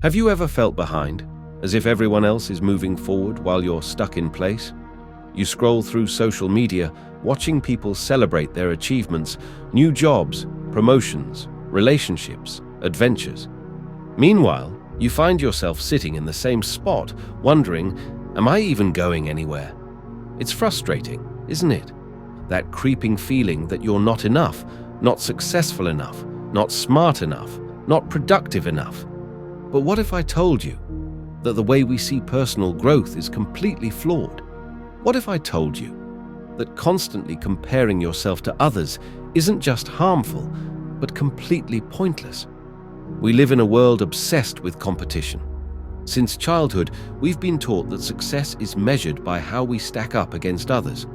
Have you ever felt behind, as if everyone else is moving forward while you're stuck in place? You scroll through social media, watching people celebrate their achievements, new jobs, promotions, relationships, adventures. Meanwhile, you find yourself sitting in the same spot, wondering, am I even going anywhere? It's frustrating, isn't it? That creeping feeling that you're not enough, not successful enough, not smart enough, not productive enough. But what if I told you that the way we see personal growth is completely flawed? What if I told you that constantly comparing yourself to others isn't just harmful, but completely pointless? We live in a world obsessed with competition. Since childhood, we've been taught that success is measured by how we stack up against others.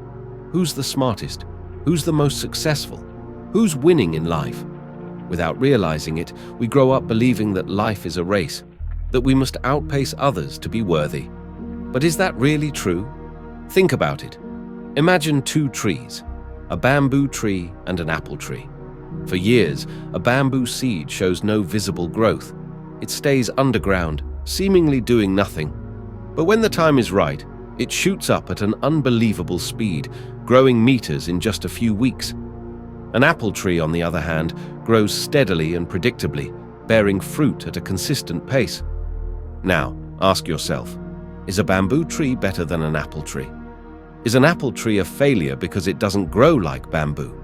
Who's the smartest? Who's the most successful? Who's winning in life? Without realizing it, we grow up believing that life is a race, that we must outpace others to be worthy. But is that really true? Think about it. Imagine two trees, a bamboo tree and an apple tree. For years, a bamboo seed shows no visible growth. It stays underground, seemingly doing nothing. But when the time is right, it shoots up at an unbelievable speed, growing meters in just a few weeks. An apple tree, on the other hand, grows steadily and predictably, bearing fruit at a consistent pace. Now, ask yourself, is a bamboo tree better than an apple tree? Is an apple tree a failure because it doesn't grow like bamboo?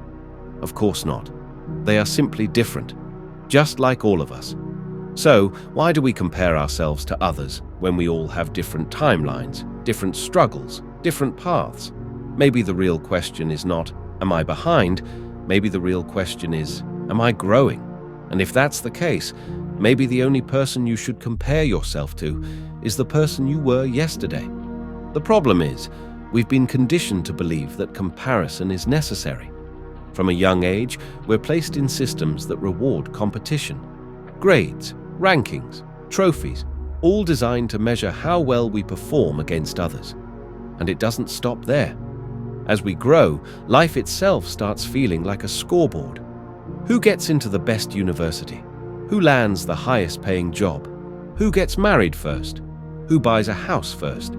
Of course not. They are simply different, just like all of us. So, why do we compare ourselves to others when we all have different timelines, different struggles, different paths? Maybe the real question is not, am I behind? Maybe the real question is, am I growing? And if that's the case, maybe the only person you should compare yourself to is the person you were yesterday. The problem is, we've been conditioned to believe that comparison is necessary. From a young age, we're placed in systems that reward competition. Grades, rankings, trophies, all designed to measure how well we perform against others. And it doesn't stop there. As we grow, life itself starts feeling like a scoreboard. Who gets into the best university? Who lands the highest paying job? Who gets married first? Who buys a house first?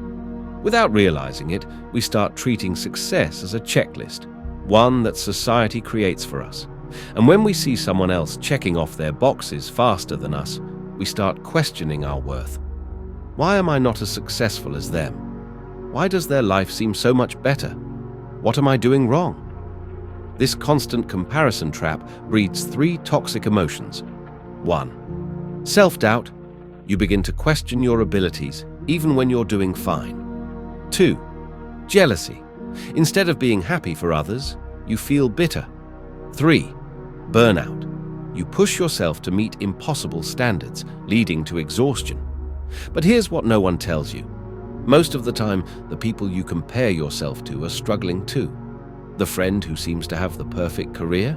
Without realizing it, we start treating success as a checklist, one that society creates for us. And when we see someone else checking off their boxes faster than us, we start questioning our worth. Why am I not as successful as them? Why does their life seem so much better? What am I doing wrong? This constant comparison trap breeds three toxic emotions. 1. Self-doubt. You begin to question your abilities, even when you're doing fine. 2. Jealousy. Instead of being happy for others, you feel bitter. 3. Burnout. You push yourself to meet impossible standards, leading to exhaustion. But here's what no one tells you. Most of the time, the people you compare yourself to are struggling too. The friend who seems to have the perfect career?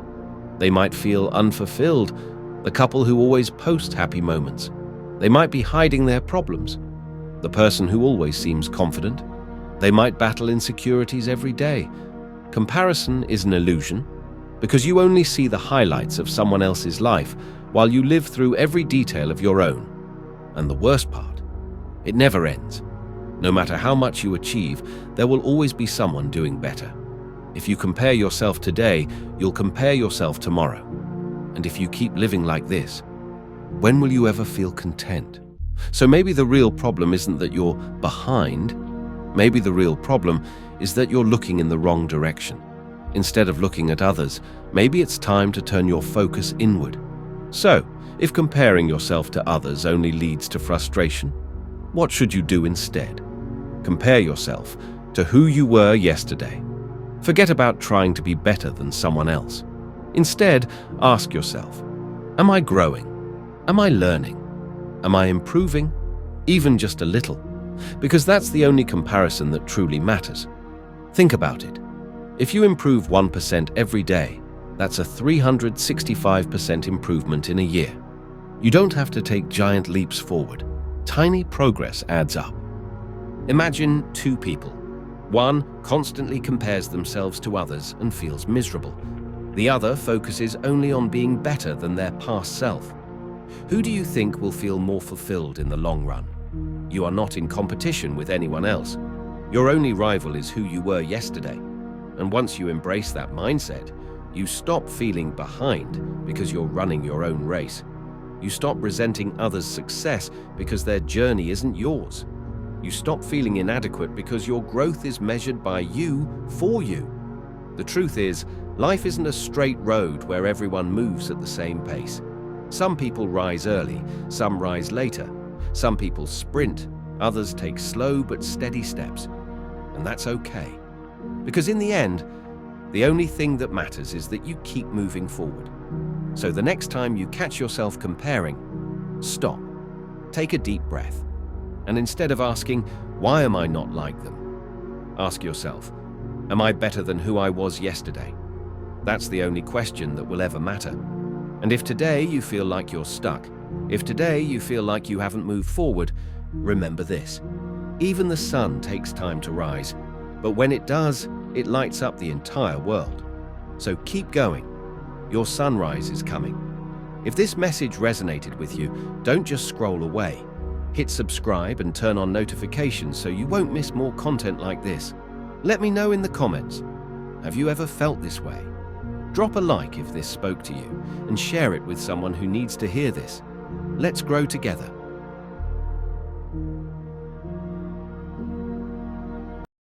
They might feel unfulfilled. The couple who always post happy moments? They might be hiding their problems. The person who always seems confident? They might battle insecurities every day. Comparison is an illusion, because you only see the highlights of someone else's life while you live through every detail of your own. And the worst part, it never ends. No matter how much you achieve, there will always be someone doing better. If you compare yourself today, you'll compare yourself tomorrow. And if you keep living like this, when will you ever feel content? So maybe the real problem isn't that you're behind. Maybe the real problem is that you're looking in the wrong direction. Instead of looking at others, maybe it's time to turn your focus inward. So, if comparing yourself to others only leads to frustration, what should you do instead? Compare yourself to who you were yesterday. Forget about trying to be better than someone else. Instead, ask yourself, am I growing? Am I learning? Am I improving? Even just a little? Because that's the only comparison that truly matters. Think about it. If you improve 1% every day, that's a 365% improvement in a year. You don't have to take giant leaps forward. Tiny progress adds up. Imagine two people. One constantly compares themselves to others and feels miserable. The other focuses only on being better than their past self. Who do you think will feel more fulfilled in the long run? You are not in competition with anyone else. Your only rival is who you were yesterday. And once you embrace that mindset, you stop feeling behind because you're running your own race. You stop resenting others' success because their journey isn't yours. You stop feeling inadequate because your growth is measured by you for you. The truth is, life isn't a straight road where everyone moves at the same pace. Some people rise early, some rise later. Some people sprint, others take slow but steady steps. And that's okay. Because in the end, the only thing that matters is that you keep moving forward. So the next time you catch yourself comparing, stop, take a deep breath, and instead of asking, "Why am I not like them?" ask yourself, "Am I better than who I was yesterday?" That's the only question that will ever matter. And if today you feel like you're stuck, if today you feel like you haven't moved forward, remember this. Even the sun takes time to rise, but when it does, it lights up the entire world. So keep going. Your sunrise is coming. If this message resonated with you, don't just scroll away. Hit subscribe and turn on notifications so you won't miss more content like this. Let me know in the comments. Have you ever felt this way? Drop a like if this spoke to you and share it with someone who needs to hear this. Let's grow together.